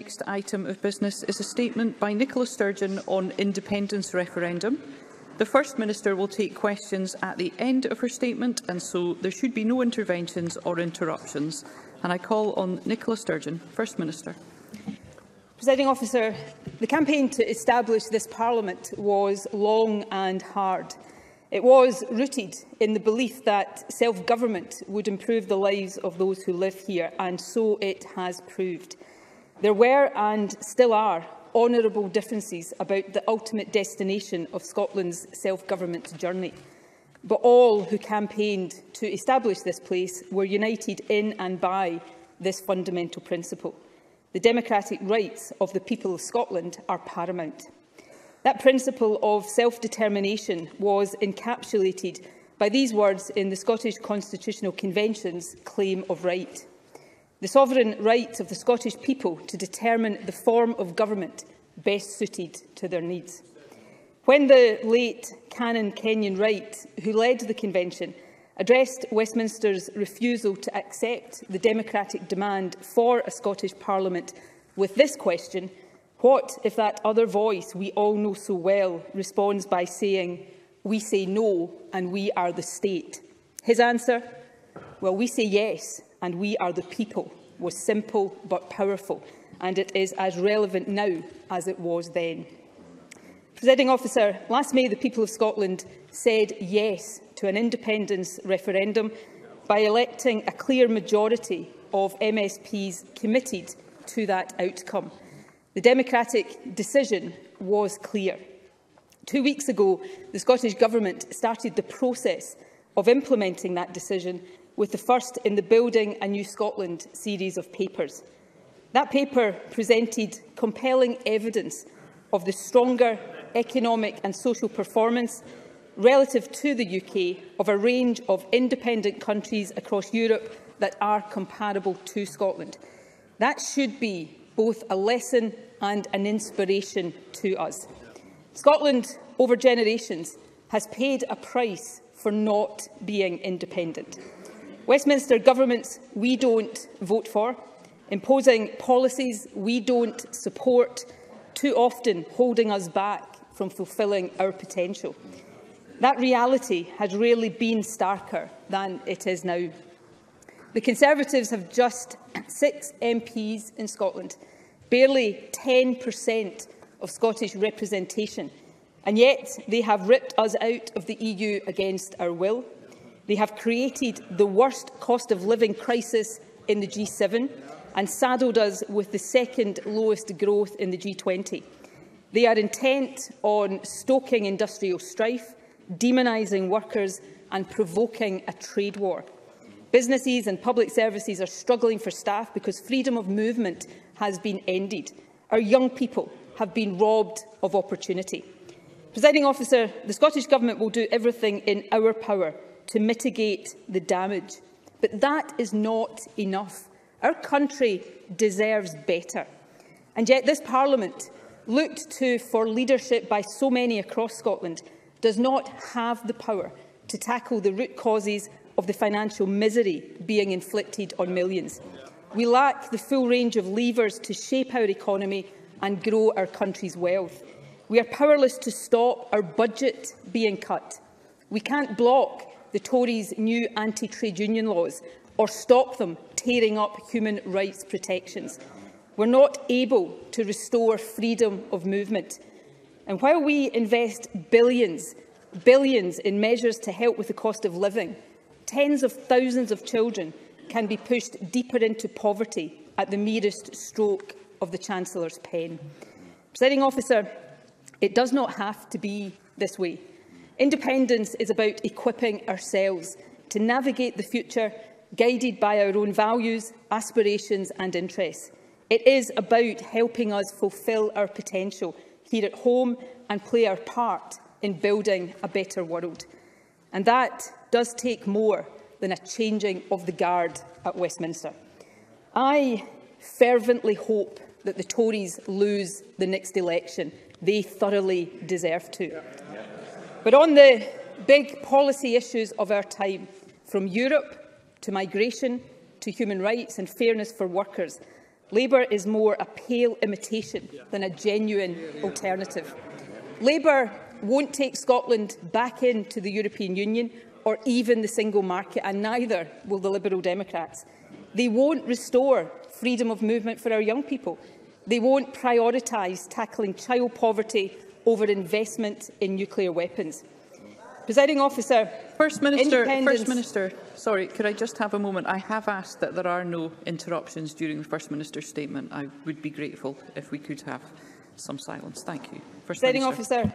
Next item of business is a statement by Nicola Sturgeon on independence referendum. The First Minister will take questions at the end of her statement, and so there should be no interventions or interruptions. And I call on Nicola Sturgeon, First Minister. Presiding Officer, the campaign to establish this Parliament was long and hard. It was rooted in the belief that self-government would improve the lives of those who live here, and so it has proved. There were and still are honourable differences about the ultimate destination of Scotland's self-government journey. But all who campaigned to establish this place were united in and by this fundamental principle. The democratic rights of the people of Scotland are paramount. That principle of self-determination was encapsulated by these words in the Scottish Constitutional Convention's Claim of Right. The sovereign right of the Scottish people to determine the form of government best suited to their needs. When the late Canon Kenyon Wright, who led the Convention, addressed Westminster's refusal to accept the democratic demand for a Scottish Parliament with this question, what if that other voice we all know so well responds by saying, "We say no and we are the state"? His answer? Well, we say yes and we are the people, was simple but powerful, and it is as relevant now as it was then. Presiding Officer, last May the people of Scotland said yes to an independence referendum by electing a clear majority of MSPs committed to that outcome. The democratic decision was clear. 2 weeks ago, the Scottish Government started the process of implementing that decision, with the first in the Building a New Scotland series of papers. That paper presented compelling evidence of the stronger economic and social performance relative to the UK of a range of independent countries across Europe that are comparable to Scotland. That should be both a lesson and an inspiration to us. Scotland, over generations, has paid a price for not being independent. Westminster governments we don't vote for, imposing policies we don't support, too often holding us back from fulfilling our potential. That reality has rarely been starker than it is now. The Conservatives have just 6 MPs in Scotland, barely 10% of Scottish representation, and yet they have ripped us out of the EU against our will. They have created the worst cost of living crisis in the G7 and saddled us with the second lowest growth in the G20. They are intent on stoking industrial strife, demonising workers and provoking a trade war. Businesses and public services are struggling for staff because freedom of movement has been ended. Our young people have been robbed of opportunity. Presiding Officer, the Scottish Government will do everything in our power to mitigate the damage. But that is not enough. Our country deserves better. And yet this Parliament, looked to for leadership by so many across Scotland, does not have the power to tackle the root causes of the financial misery being inflicted on millions. We lack the full range of levers to shape our economy and grow our country's wealth. We are powerless to stop our budget being cut. We can't block the Tories' new anti-trade union laws or stop them tearing up human rights protections. We're not able to restore freedom of movement. And while we invest billions in measures to help with the cost of living, tens of thousands of children can be pushed deeper into poverty at the merest stroke of the Chancellor's pen. Presiding Officer, it does not have to be this way. Independence is about equipping ourselves to navigate the future, guided by our own values, aspirations and interests. It is about helping us fulfil our potential here at home and play our part in building a better world. And that does take more than a changing of the guard at Westminster. I fervently hope that the Tories lose the next election. They thoroughly deserve to. But on the big policy issues of our time, from Europe to migration to human rights and fairness for workers, Labour is more a pale imitation than a genuine alternative. Labour won't take Scotland back into the European Union or even the single market, and neither will the Liberal Democrats. They won't restore freedom of movement for our young people. They won't prioritise tackling child poverty over investment in nuclear weapons. Presiding Officer, First Minister, sorry, could I just have a moment? I have asked that there are no interruptions during the First Minister's statement. I would be grateful if we could have some silence. Thank you. First Presiding Minister. Officer,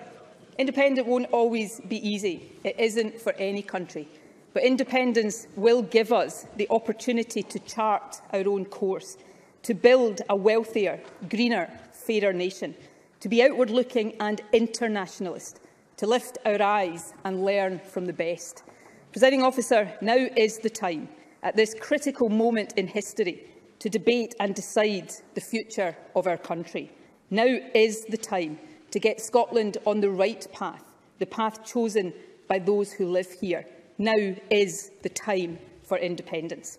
independence won't always be easy. It isn't for any country. But independence will give us the opportunity to chart our own course, to build a wealthier, greener, fairer nation, to be outward-looking and internationalist, to lift our eyes and learn from the best. Presiding Officer, now is the time, at this critical moment in history, to debate and decide the future of our country. Now is the time to get Scotland on the right path, the path chosen by those who live here. Now is the time for independence.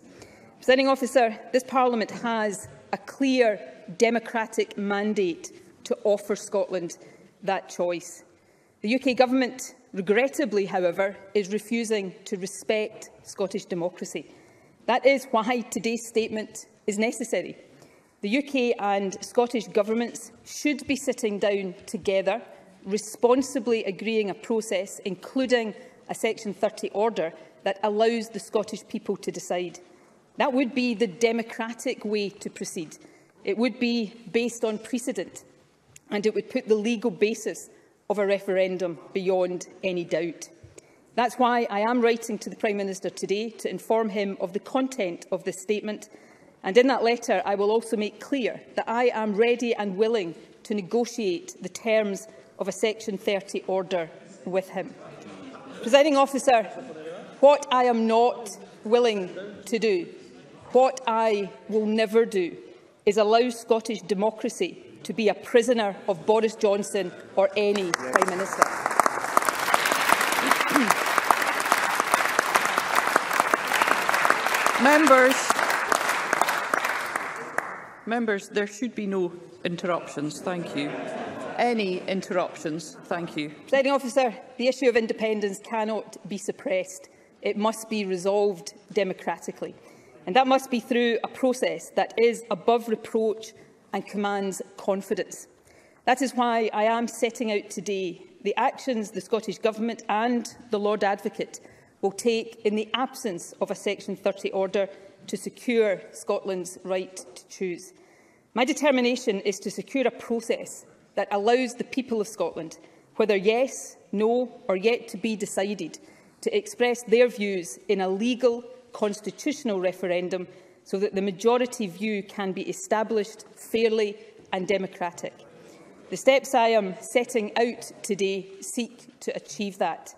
Presiding Officer, this Parliament has a clear democratic mandate to offer Scotland that choice. The UK Government, regrettably, however, is refusing to respect Scottish democracy. That is why today's statement is necessary. The UK and Scottish governments should be sitting down together, responsibly agreeing a process, including a Section 30 order, that allows the Scottish people to decide. That would be the democratic way to proceed. It would be based on precedent, and it would put the legal basis of a referendum beyond any doubt. That's why I am writing to the Prime Minister today to inform him of the content of this statement, and in that letter I will also make clear that I am ready and willing to negotiate the terms of a Section 30 order with him. Presiding Officer, what I am not willing to do, what I will never do, is allow Scottish democracy to be a prisoner of Boris Johnson or any Prime Minister. Members, there should be no interruptions. Thank you. Any interruptions? Thank you. Presiding Officer, the issue of independence cannot be suppressed. It must be resolved democratically. And that must be through a process that is above reproach and commands confidence. That is why I am setting out today the actions the Scottish Government and the Lord Advocate will take in the absence of a Section 30 order to secure Scotland's right to choose. My determination is to secure a process that allows the people of Scotland, whether yes, no or yet to be decided, to express their views in a legal, constitutional referendum so that the majority view can be established fairly and democratic. The steps I am setting out today seek to achieve that.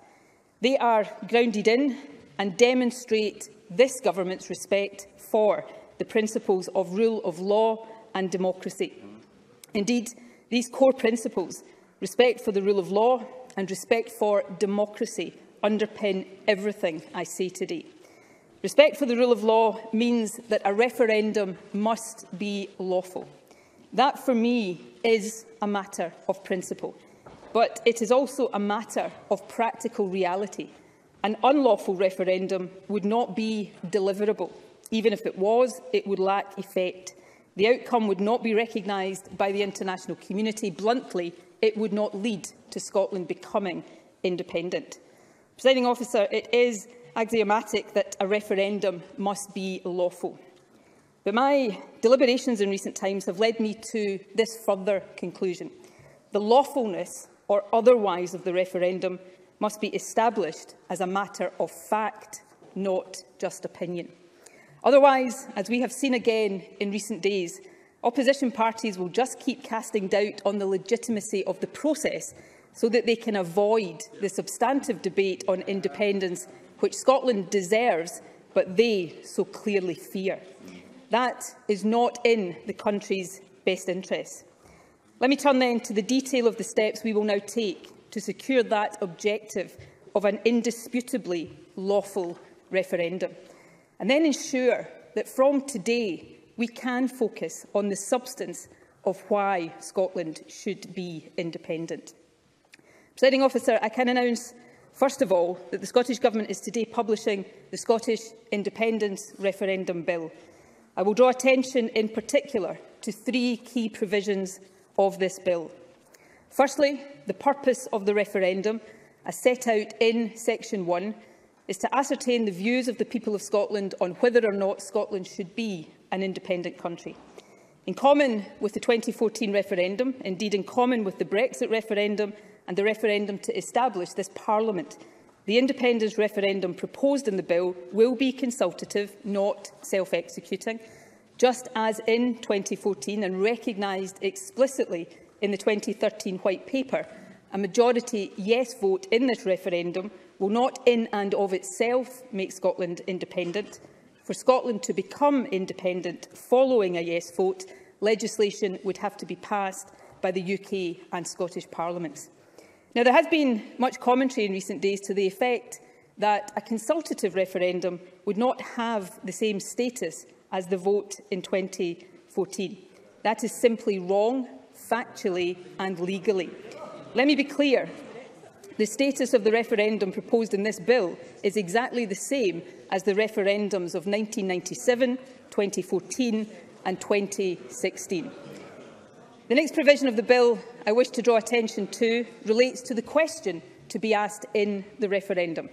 They are grounded in and demonstrate this Government's respect for the principles of rule of law and democracy. Indeed, these core principles, respect for the rule of law and respect for democracy, underpin everything I say today. Respect for the rule of law means that a referendum must be lawful. That, for me, is a matter of principle. But it is also a matter of practical reality. An unlawful referendum would not be deliverable. Even if it was, it would lack effect. The outcome would not be recognised by the international community. Bluntly, it would not lead to Scotland becoming independent. Presiding Officer, it is axiomatic that a referendum must be lawful. But my deliberations in recent times have led me to this further conclusion. The lawfulness or otherwise of the referendum must be established as a matter of fact, not just opinion. Otherwise, as we have seen again in recent days, opposition parties will just keep casting doubt on the legitimacy of the process so that they can avoid the substantive debate on independence which Scotland deserves, but they so clearly fear. That is not in the country's best interests. Let me turn then to the detail of the steps we will now take to secure that objective of an indisputably lawful referendum, and then ensure that from today we can focus on the substance of why Scotland should be independent. Presiding Officer, I can announce, first of all, that the Scottish Government is today publishing the Scottish Independence Referendum Bill. I will draw attention in particular to three key provisions of this bill. Firstly, the purpose of the referendum, as set out in Section 1, is to ascertain the views of the people of Scotland on whether or not Scotland should be an independent country. In common with the 2014 referendum, indeed in common with the Brexit referendum and the referendum to establish this Parliament, the independence referendum proposed in the bill will be consultative, not self-executing, just as in 2014 and recognised explicitly in the 2013 White Paper. A majority yes vote in this referendum will not in and of itself make Scotland independent. For Scotland to become independent following a yes vote, legislation would have to be passed by the UK and Scottish Parliaments. Now, there has been much commentary in recent days to the effect that a consultative referendum would not have the same status as the vote in 2014. That is simply wrong, factually and legally. Let me be clear. The status of the referendum proposed in this bill is exactly the same as the referendums of 1997, 2014 and 2016. The next provision of the bill I wish to draw attention to relates to the question to be asked in the referendum.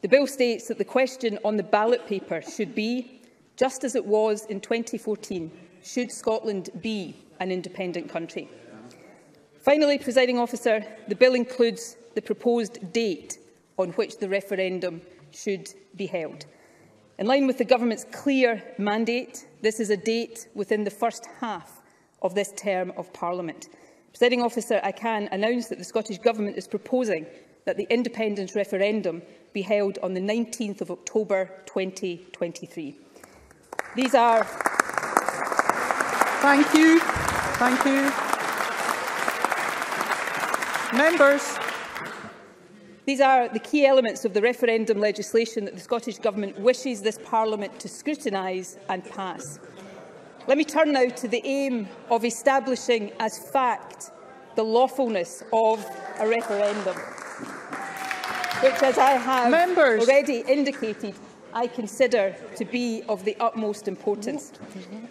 The bill states that the question on the ballot paper should be, just as it was in 2014, should Scotland be an independent country? Finally, Presiding Officer, the bill includes the proposed date on which the referendum should be held. In line with the Government's clear mandate, this is a date within the first half of this term of Parliament. Presiding Officer, I can announce that the Scottish Government is proposing that the independence referendum be held on the 19th of October 2023. These are... Thank you. Thank you. Members. These are the key elements of the referendum legislation that the Scottish Government wishes this Parliament to scrutinise and pass. Let me turn now to the aim of establishing as fact the lawfulness of a referendum, which, as I have already indicated, I consider to be of the utmost importance.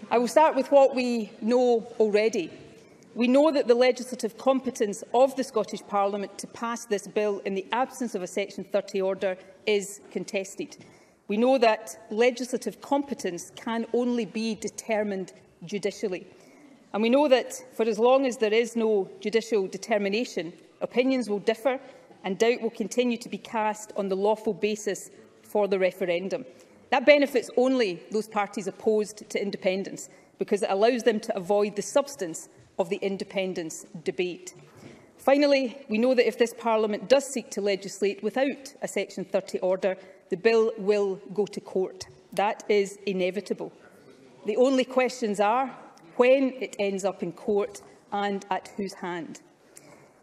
I will start with what we know already. We know that the legislative competence of the Scottish Parliament to pass this bill in the absence of a Section 30 order is contested. We know that legislative competence can only be determined judicially. And we know that for as long as there is no judicial determination, opinions will differ and doubt will continue to be cast on the lawful basis for the referendum. That benefits only those parties opposed to independence, because it allows them to avoid the substance of the independence debate. Finally, we know that if this Parliament does seek to legislate without a Section 30 order, the bill will go to court. That is inevitable. The only questions are when it ends up in court and at whose hand.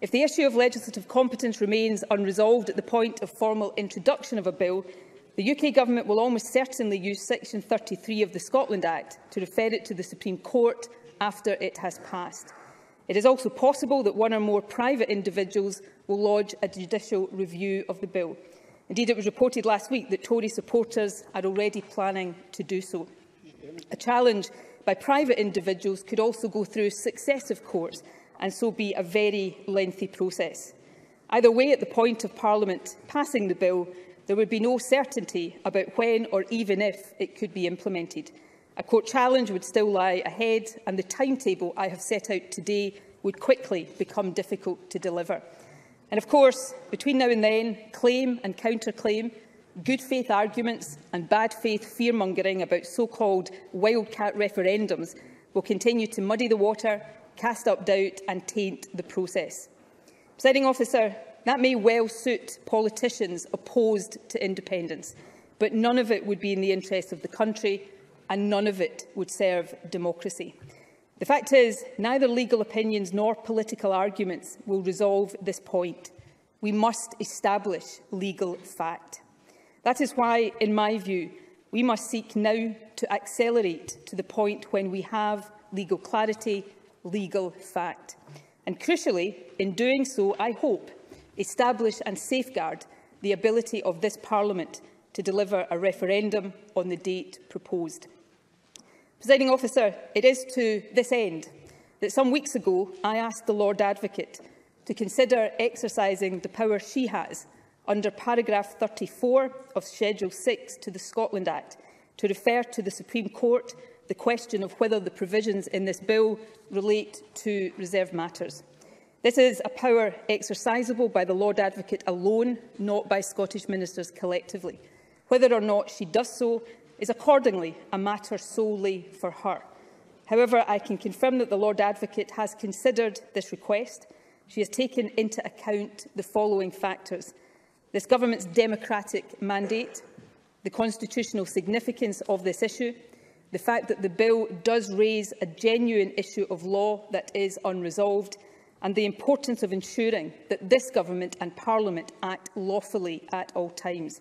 If the issue of legislative competence remains unresolved at the point of formal introduction of a bill, the UK Government will almost certainly use Section 33 of the Scotland Act to refer it to the Supreme Court after it has passed. It is also possible that one or more private individuals will lodge a judicial review of the bill. Indeed, it was reported last week that Tory supporters are already planning to do so. A challenge by private individuals could also go through successive courts and so be a very lengthy process. Either way, at the point of Parliament passing the bill, there would be no certainty about when or even if it could be implemented. A court challenge would still lie ahead, and the timetable I have set out today would quickly become difficult to deliver. And of course, between now and then, claim and counterclaim, good faith arguments and bad faith fear-mongering about so-called wildcat referendums will continue to muddy the water, cast up doubt and taint the process. Presiding Officer, that may well suit politicians opposed to independence, but none of it would be in the interest of the country, and none of it would serve democracy. The fact is, neither legal opinions nor political arguments will resolve this point. We must establish legal fact. That is why, in my view, We must seek now to accelerate to the point when we have legal clarity, legal fact. And crucially, in doing so, I hope, establish and safeguard the ability of this Parliament to deliver a referendum on the date proposed. Presiding Officer, it is to this end that some weeks ago I asked the Lord Advocate to consider exercising the power she has under paragraph 34 of Schedule 6 to the Scotland Act to refer to the Supreme Court the question of whether the provisions in this bill relate to reserved matters. This is a power exercisable by the Lord Advocate alone, not by Scottish ministers collectively. Whether or not she does so is accordingly a matter solely for her. However, I can confirm that the Lord Advocate has considered this request. She has taken into account the following factors: this government's democratic mandate, the constitutional significance of this issue, the fact that the bill does raise a genuine issue of law that is unresolved, and the importance of ensuring that this government and Parliament act lawfully at all times.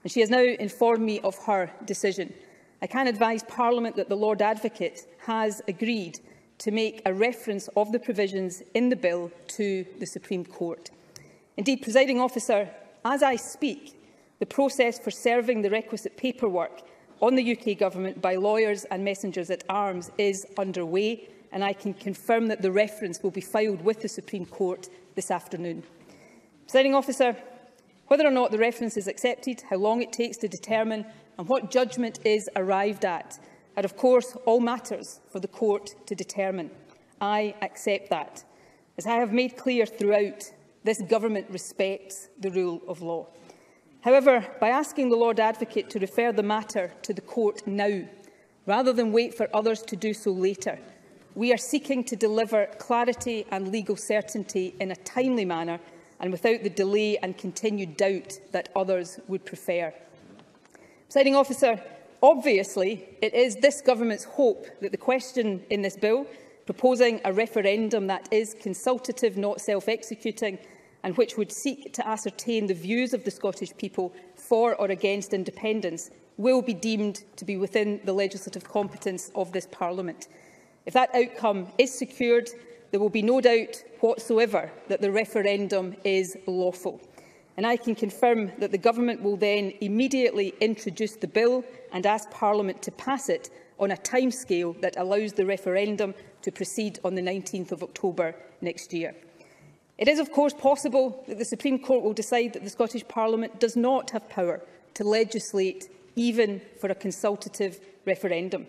And she has now informed me of her decision. I can advise Parliament that the Lord Advocate has agreed to make a reference of the provisions in the bill to the Supreme Court. Indeed, Presiding Officer, as I speak, the process for serving the requisite paperwork on the UK Government by lawyers and messengers at arms is underway, and I can confirm that the reference will be filed with the Supreme Court this afternoon. Presiding Officer, whether or not the reference is accepted, how long it takes to determine and what judgment is arrived at are, of course, all matters for the Court to determine. I accept that. As I have made clear throughout, this Government respects the rule of law. However, by asking the Lord Advocate to refer the matter to the Court now, rather than wait for others to do so later, we are seeking to deliver clarity and legal certainty in a timely manner and without the delay and continued doubt that others would prefer. Presiding Officer, obviously it is this Government's hope that the question in this bill, proposing a referendum that is consultative, not self-executing, and which would seek to ascertain the views of the Scottish people for or against independence, will be deemed to be within the legislative competence of this Parliament. If that outcome is secured, there will be no doubt whatsoever that the referendum is lawful. And I can confirm that the Government will then immediately introduce the bill and ask Parliament to pass it on a timescale that allows the referendum to proceed on the 19th of October next year. It is, of course, possible that the Supreme Court will decide that the Scottish Parliament does not have power to legislate even for a consultative referendum.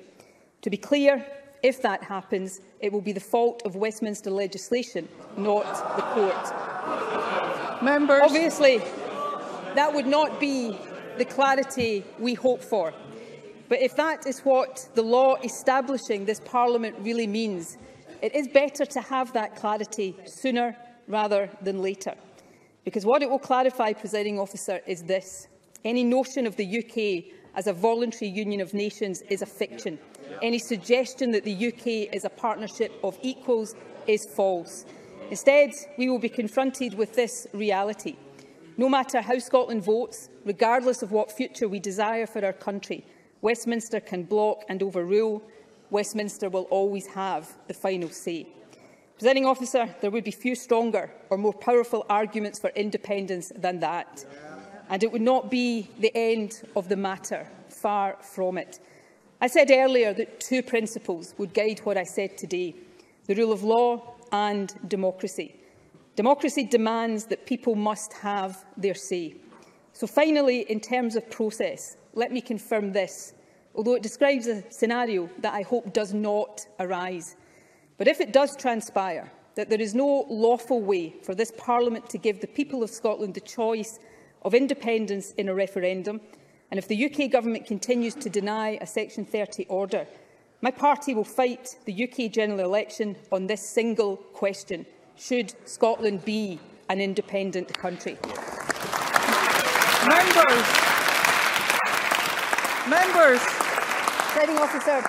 To be clear, if that happens, it will be the fault of Westminster legislation, not the Court. Members. Obviously, that would not be the clarity we hope for. But if that is what the law establishing this Parliament really means, it is better to have that clarity sooner rather than later. Because what it will clarify, Presiding Officer, is this: any notion of the UK as a voluntary union of nations is a fiction. Any suggestion that the UK is a partnership of equals is false. Instead, we will be confronted with this reality. No matter how Scotland votes, regardless of what future we desire for our country, Westminster can block and overrule. Westminster will always have the final say. Presiding Officer, there would be few stronger or more powerful arguments for independence than that. And it would not be the end of the matter, far from it. I said earlier that two principles would guide what I said today: the rule of law and democracy. Democracy demands that people must have their say. So finally, in terms of process, let me confirm this, although it describes a scenario that I hope does not arise. But if it does transpire that there is no lawful way for this Parliament to give the people of Scotland the choice of independence in a referendum, and if the UK Government continues to deny a Section 30 order, my party will fight the UK general election on this single question: should Scotland be an independent country? Members. Presiding Officer.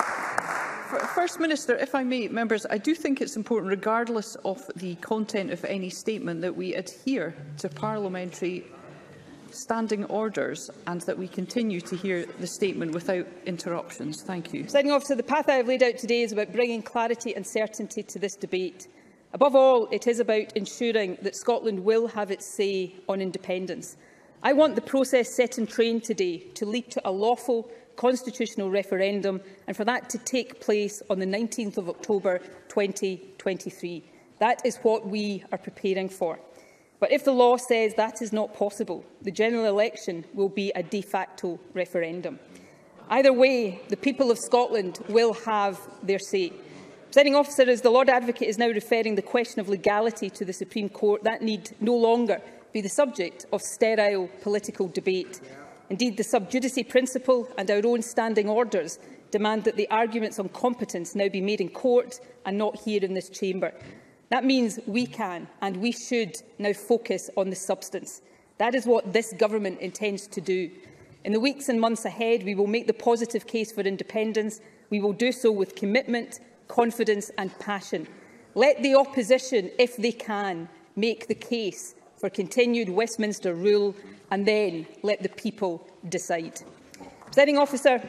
First Minister, if I may, members, I do think it's important, regardless of the content of any statement, that we adhere to parliamentary standing orders and that we continue to hear the statement without interruptions. Thank you. Presiding Officer, the path I have laid out today is about bringing clarity and certainty to this debate. Above all, it is about ensuring that Scotland will have its say on independence. I want the process set in train today to lead to a lawful constitutional referendum and for that to take place on the 19th of October 2023. That is what we are preparing for. But if the law says that is not possible, the general election will be a de facto referendum. Either way, the people of Scotland will have their say. Presiding Officer, as the Lord Advocate is now referring the question of legality to the Supreme Court, that need no longer be the subject of sterile political debate. Indeed, the sub judice principle and our own standing orders demand that the arguments on competence now be made in court and not here in this chamber. That means we can and we should now focus on the substance. That is what this government intends to do. In the weeks and months ahead, we will make the positive case for independence. We will do so with commitment, confidence and passion. Let the opposition, if they can, make the case for continued Westminster rule, and then let the people decide. Presiding Officer,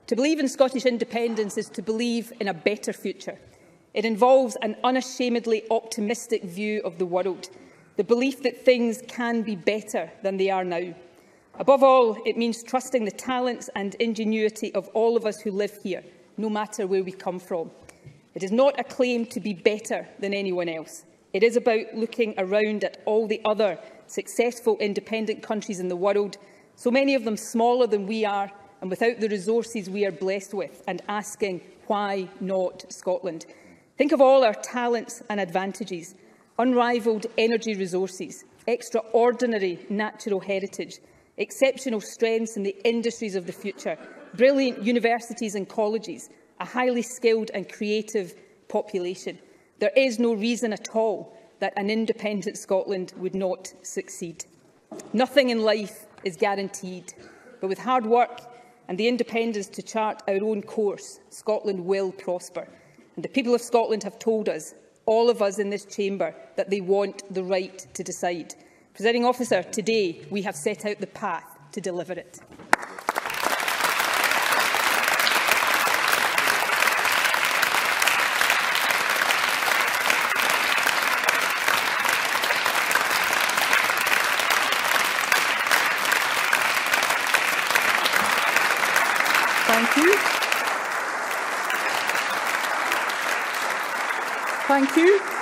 to believe in Scottish independence is to believe in a better future. It involves an unashamedly optimistic view of the world, the belief that things can be better than they are now. Above all, it means trusting the talents and ingenuity of all of us who live here, no matter where we come from. It is not a claim to be better than anyone else. It is about looking around at all the other successful independent countries in the world, so many of them smaller than we are and without the resources we are blessed with, and asking, why not Scotland? Think of all our talents and advantages, unrivalled energy resources, extraordinary natural heritage, exceptional strengths in the industries of the future, brilliant universities and colleges, a highly skilled and creative population. There is no reason at all that an independent Scotland would not succeed. Nothing in life is guaranteed, but with hard work and the independence to chart our own course, Scotland will prosper. And the people of Scotland have told us, all of us in this chamber, that they want the right to decide. Presiding Officer, today we have set out the path to deliver it. Thank you. Thank you.